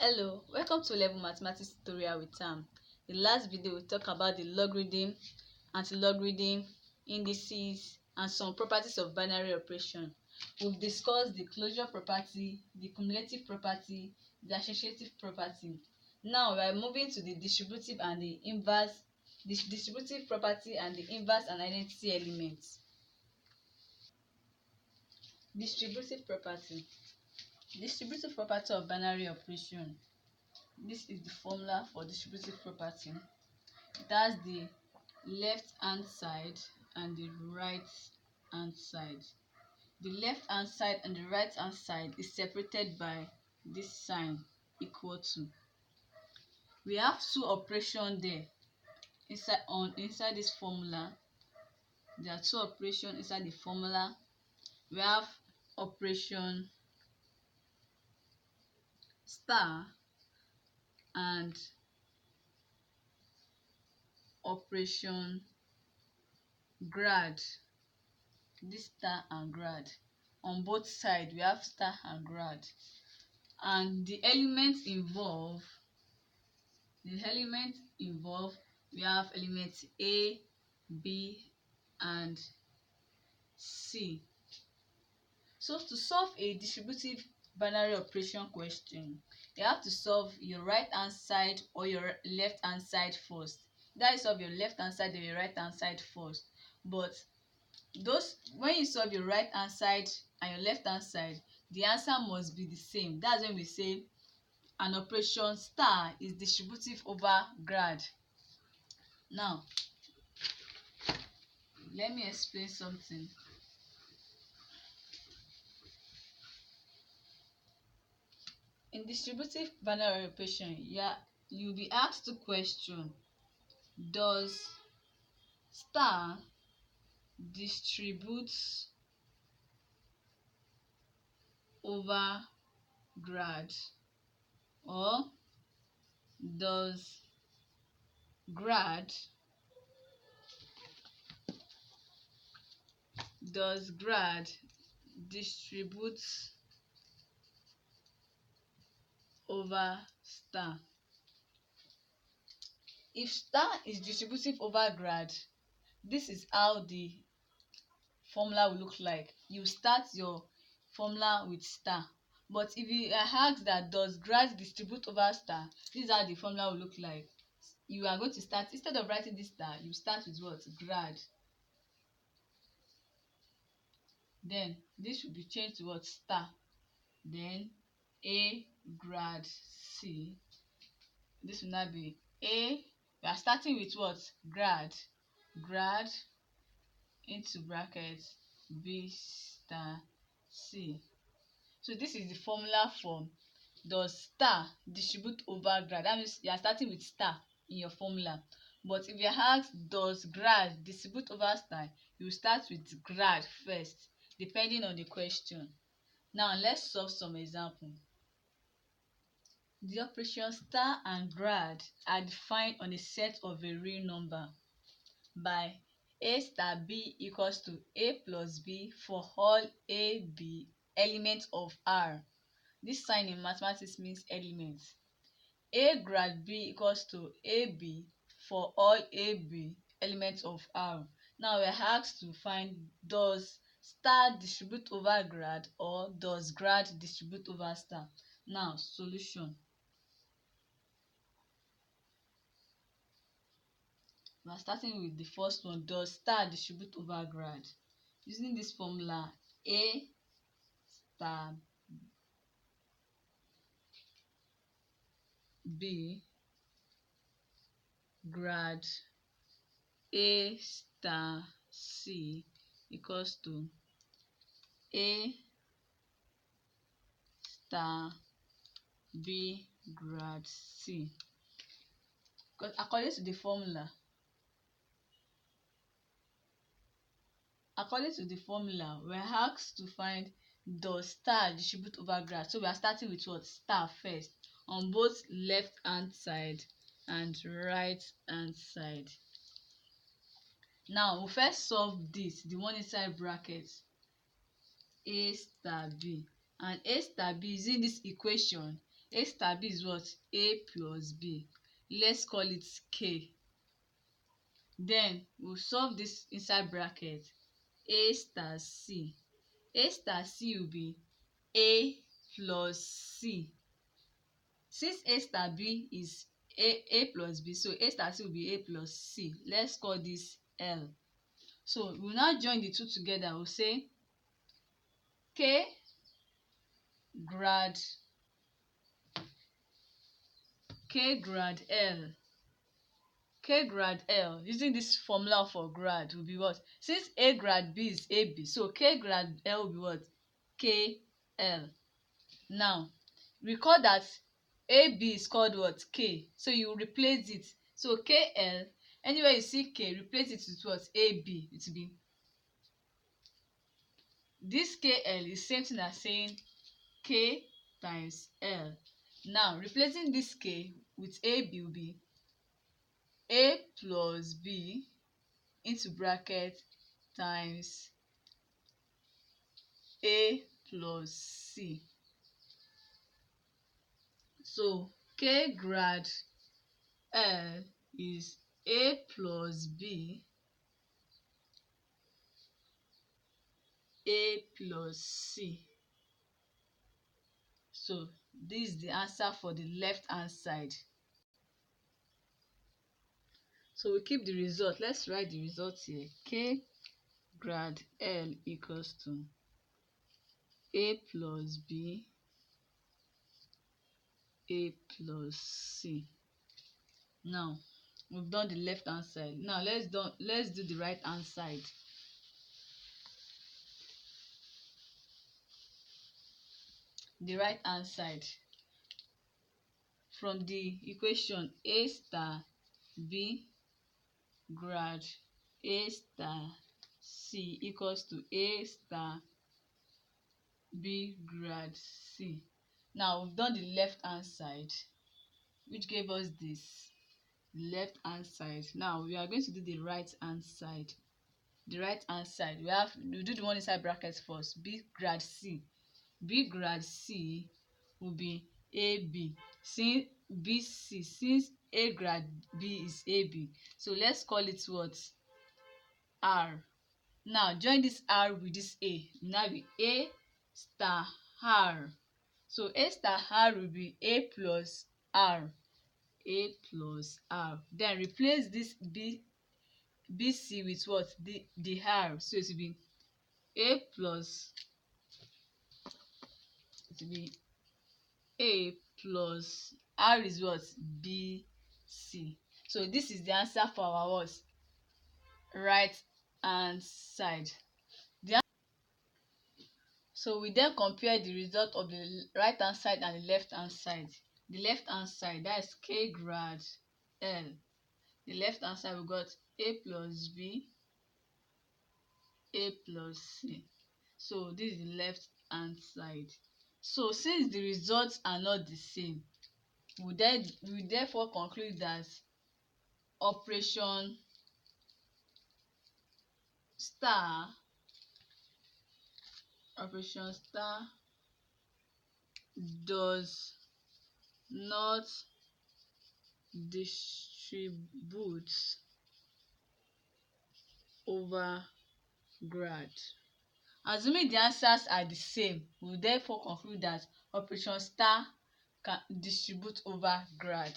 Hello, welcome to Level Mathematics tutorial with Tam. The last video we talked about the logarithm, anti-logarithm, indices, and some properties of binary operation. We've discussed the closure property, the cumulative property, the associative property. Now we are moving to the distributive and the inverse, the distributive property and the inverse and identity elements. Distributive property. Distributive property of binary operation. This is the formula for distributive property. It has the left hand side and the right hand side. The left hand side and the right hand side is separated by this sign equal to. We have two operations there inside this formula. There are two operations inside the formula. We have operation star and operation grad. This star and grad. On both sides we have star and grad, and the elements involved we have elements A, B, and C. So to solve a distributive binary operation question, you have to solve your right hand side or your left hand side first. That is, solve your left hand side or your right hand side first. But when you solve your right hand side and your left hand side, the answer must be the same. That's when we say an operation star is distributive over grad. Now let me explain something. In distributive binary operation, you'll be asked two questions. Does star distribute over grad, or does grad distribute over star? If star is distributive over grad, this is how the formula will look like. You start your formula with star. But if you are asked that does grad distribute over star, this is how the formula will look like. You are going to start, instead of writing this star, you start with what? Grad. Then this should be changed to what? Star. Then A grad C. This will now be A. We are starting with what? Grad into brackets B star C. So this is the formula for does star distribute over grad. That means you are starting with star in your formula. But if you are asked does grad distribute over star, you start with grad first, depending on the question. Now let's solve some example. The operation star and grad are defined on a set of a real number by A star B equals to A plus B for all A, B elements of R. This sign in mathematics means elements. A grad B equals to AB for all AB elements of R. Now we are asked to find does star distribute over grad or does grad distribute over star. Now solution. We are starting with the first one. Does star distribute over grad? Using this formula, A star B grad A star C equals to A star B grad C. Because according to the formula, we're asked to find does star distribute over grad. So we are starting with what? Star first on both left hand side and right hand side. Now we first solve this, the one inside brackets, A star B, and A star B using this equation A star B is what? A plus B. Let's call it K. Then we'll solve this inside bracket. A star C. A star C will be A plus C. Since A star B is A plus B, so A star C will be A plus C. Let's call this L. So we'll now join the two together. We'll say K grad L. K grad L, using this formula for grad, will be what? Since A grad B is AB, so K grad L will be what? KL. Now, recall that AB is called what? K. So you replace it. So KL, anywhere you see K, replace it with what? AB. It will be, this KL is same thing as saying K times L. Now, replacing this K with AB will be A plus B into bracket times A plus C. So K grad L is A plus B, A plus C. So this is the answer for the left hand side. So we keep the result. Let's write the result here. K grad L equals to A plus B, A plus C. Now we've done the left hand side. Now let's do the right hand side. The right hand side, from the equation A star B grad A star C equals to A star B grad C. Now we've done the left hand side, which gave us this left hand side. Now we are going to do the right hand side. The right hand side, we do the one inside brackets first. B grad C. B grad C will be AB. Since BC, since A grad B is AB, so let's call it what? R. Now join this R with this A. Now be A star R. So A star R will be A plus R. A plus R. Then replace this BC with what? The R. So it will be A plus, it will be A plus R is what? BC. So this is the answer for our what? Right hand side. So we then compare the result of the right hand side and the left hand side. The left hand side, that is K grad L. The left hand side, we got A plus B, A plus C. So this is the left hand side. So since the results are not the same, we therefore conclude that operation star does not distribute over grad. Assuming the answers are the same, we therefore conclude that operation star can distribute over grad.